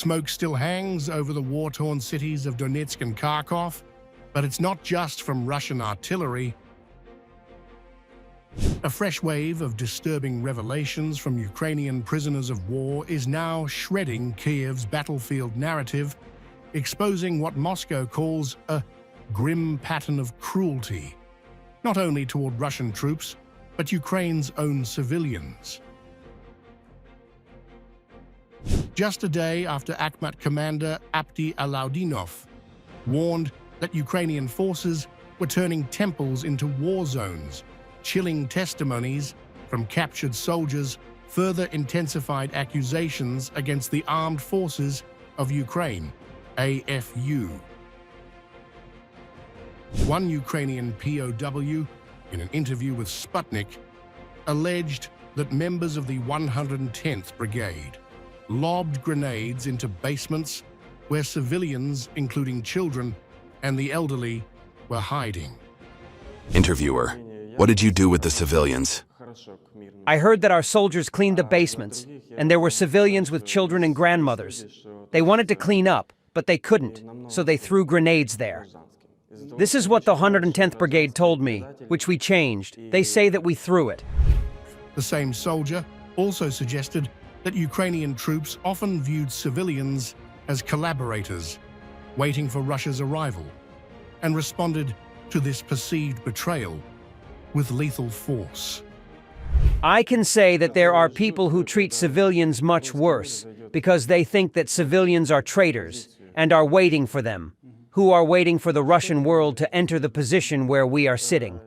Smoke still hangs over the war-torn cities of Donetsk and Kharkov, but it's not just from Russian artillery. A fresh wave of disturbing revelations from Ukrainian prisoners of war is now shredding Kyiv's battlefield narrative, exposing what Moscow calls a grim pattern of cruelty, not only toward Russian troops, but Ukraine's own civilians. Just a day after Akhmat commander Abdi Alaudinov warned that Ukrainian forces were turning temples into war zones, chilling testimonies from captured soldiers further intensified accusations against the Armed Forces of Ukraine, AFU. One Ukrainian POW, in an interview with Sputnik, alleged that members of the 110th Brigade lobbed grenades into basements where civilians, including children and the elderly, were hiding. Interviewer: what did you do with the civilians? I heard that our soldiers cleaned the basements, and there were civilians with children and grandmothers. They wanted to clean up, but they couldn't, so they threw grenades there. This is what the 110th Brigade told me, which we changed. They say that we threw it. The same soldier also suggested that Ukrainian troops often viewed civilians as collaborators, waiting for Russia's arrival, and responded to this perceived betrayal with lethal force. I can say that there are people who treat civilians much worse because they think that civilians are traitors and are waiting for them, who are waiting for the Russian world to enter the position where we are sitting.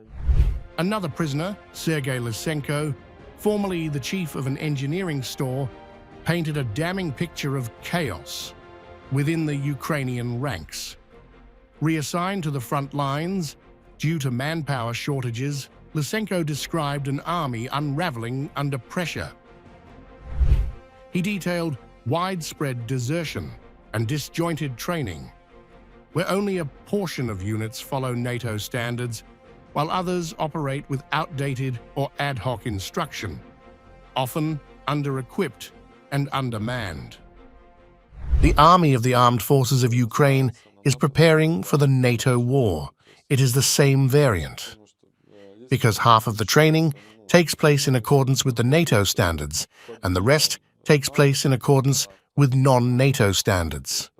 Another prisoner, Sergei Lysenko, formerly the chief of an engineering store, painted a damning picture of chaos within the Ukrainian ranks. Reassigned to the front lines due to manpower shortages, Lysenko described an army unraveling under pressure. He detailed widespread desertion and disjointed training, where only a portion of units follow NATO standards, while others operate with outdated or ad hoc instruction, often under-equipped and undermanned. The army of the armed forces of Ukraine is preparing for the NATO war. It is the same variant, because half of the training takes place in accordance with the NATO standards, and the rest takes place in accordance with non-NATO standards.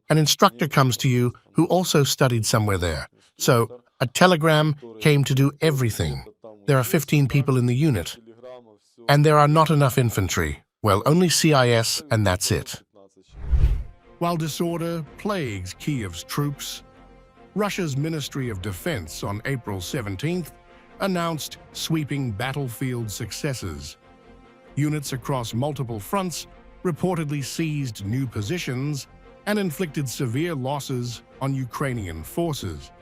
An instructor comes to you who also studied somewhere there, so a telegram came to do everything. There are 15 people in the unit, and there are not enough infantry. Well, only CIS, and that's it. While disorder plagues Kyiv's troops, Russia's Ministry of Defense on April 17th announced sweeping battlefield successes. Units across multiple fronts reportedly seized new positions and inflicted severe losses on Ukrainian forces.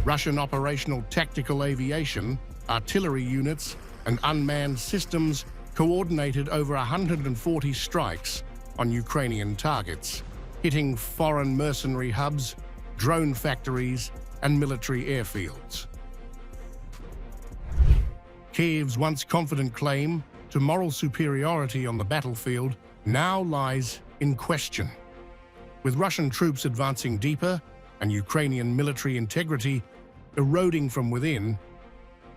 Russian operational tactical aviation, artillery units, and unmanned systems coordinated over 140 strikes on Ukrainian targets, hitting foreign mercenary hubs, drone factories, and military airfields. Kyiv's once confident claim to moral superiority on the battlefield now lies in question. With Russian troops advancing deeper and Ukrainian military integrity eroding from within,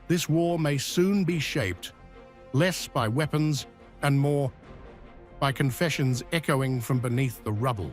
this war may soon be shaped less by weapons and more by confessions echoing from beneath the rubble.